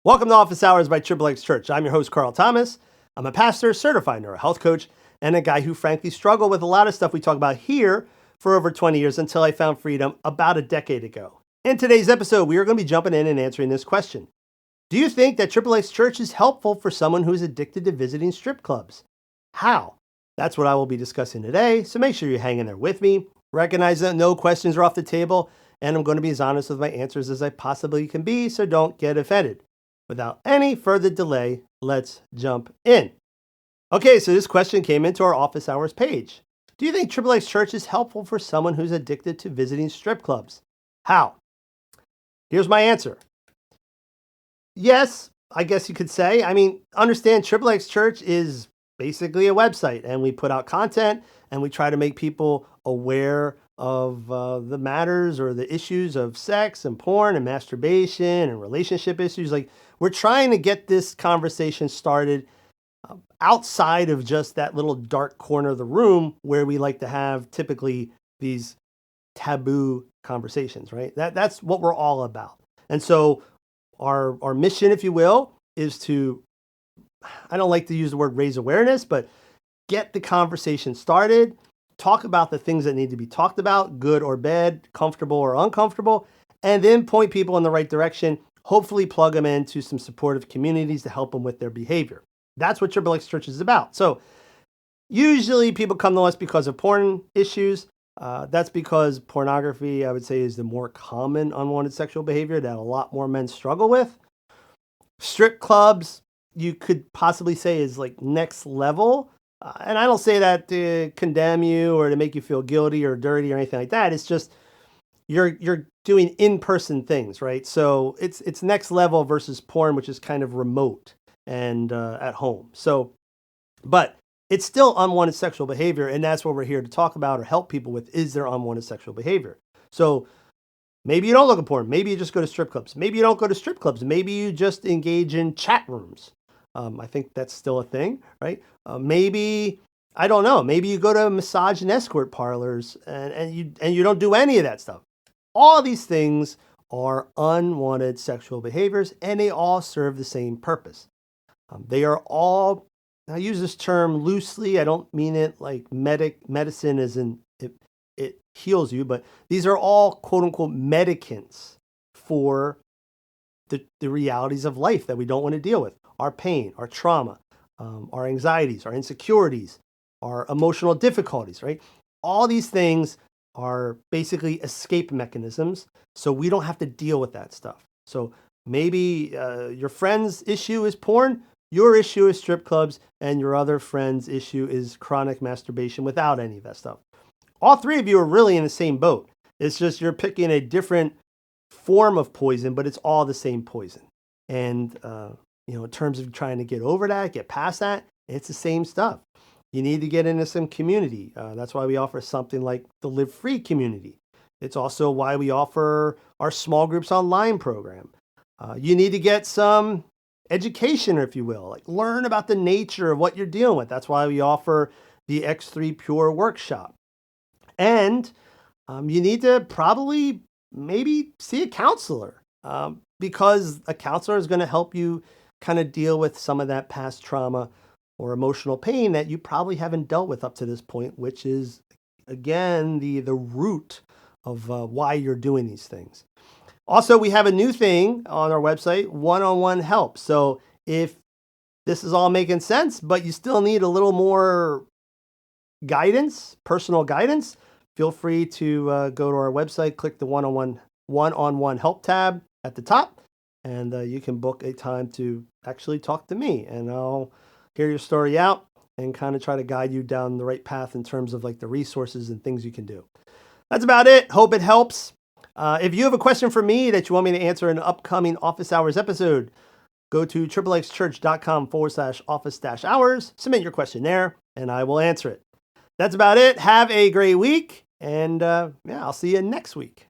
Welcome to Office Hours by XXXchurch. I'm your host, Carl Thomas. I'm a pastor, certified neurohealth coach, and a guy who frankly struggled with a lot of stuff we talk about here for over 20 years until I found freedom about a decade ago. In today's episode, we are going to be jumping in and answering this question. Do you think that XXXchurch is helpful for someone who's addicted to visiting strip clubs? How? That's what I will be discussing today, so make sure you hang in there with me. Recognize that no questions are off the table, and I'm going to be as honest with my answers as I possibly can be, so don't get offended. Without any further delay, let's jump in. Okay, so this question came into our office hours page. Do you think XXXchurch is helpful for someone who's addicted to visiting strip clubs? How? Here's my answer. Yes, I guess you could say. Understand XXXchurch is basically a website, and we put out content and we try to make people aware of the matters or the issues of sex and porn and masturbation and relationship issues. Like, we're trying to get this conversation started outside of just that little dark corner of the room where we like to have typically these taboo conversations, right? That's what we're all about. And so our mission, if you will, is to, I don't like to use the word raise awareness, but get the conversation started, talk about the things that need to be talked about, good or bad, comfortable or uncomfortable, and then point people in the right direction, hopefully plug them into some supportive communities to help them with their behavior. That's what XXXchurch is about. So usually people come to us because of porn issues. That's because pornography, I would say, is the more common unwanted sexual behavior that a lot more men struggle with. Strip clubs, you could possibly say, is like next level. And I don't say that to condemn you or to make you feel guilty or dirty or anything like that. It's just you're doing in-person things, right? So it's next level versus porn, which is kind of remote and at home. So, but it's still unwanted sexual behavior, and that's what we're here to talk about or help people with, is their unwanted sexual behavior. So maybe you don't look at porn. Maybe you just go to strip clubs. Maybe you don't go to strip clubs. Maybe you just engage in chat rooms. I think that's still a thing, right? Maybe, I don't know, maybe you go to massage and escort parlors and you don't do any of that stuff. All these things are unwanted sexual behaviors, and they all serve the same purpose. They are all, I use this term loosely. I don't mean it like medicine as in it heals you, but these are all quote unquote medicants for the realities of life that we don't want to deal with. Our pain, our trauma, our anxieties, our insecurities, our emotional difficulties, right? All these things are basically escape mechanisms, so we don't have to deal with that stuff. So maybe your friend's issue is porn, your issue is strip clubs, and your other friend's issue is chronic masturbation without any of that stuff. All three of you are really in the same boat. It's just you're picking a different form of poison, but it's all the same poison. And in terms of trying to get over that, get past that, it's the same stuff. You need to get into some community. That's why we offer something like the Live Free community. It's also why we offer our small groups online program. You need to get some education, if you will, like learn about the nature of what you're dealing with. That's why we offer the X3 Pure workshop. And you need to probably maybe see a counselor because a counselor is going to help you kind of deal with some of that past trauma or emotional pain that you probably haven't dealt with up to this point, which is, again, the root of why you're doing these things. Also, we have a new thing on our website, one-on-one help. So if this is all making sense, but you still need a little more guidance, personal guidance, feel free to go to our website, click the one-on-one help tab at the top, and you can book a time to actually talk to me, and I'll hear your story out and kind of try to guide you down the right path in terms of like the resources and things you can do. That's about it. Hope it helps. If you have a question for me that you want me to answer in an upcoming Office Hours episode, go to XXXchurch.com/office-hours, submit your question there, and I will answer it. That's about it. Have a great week, and I'll see you next week.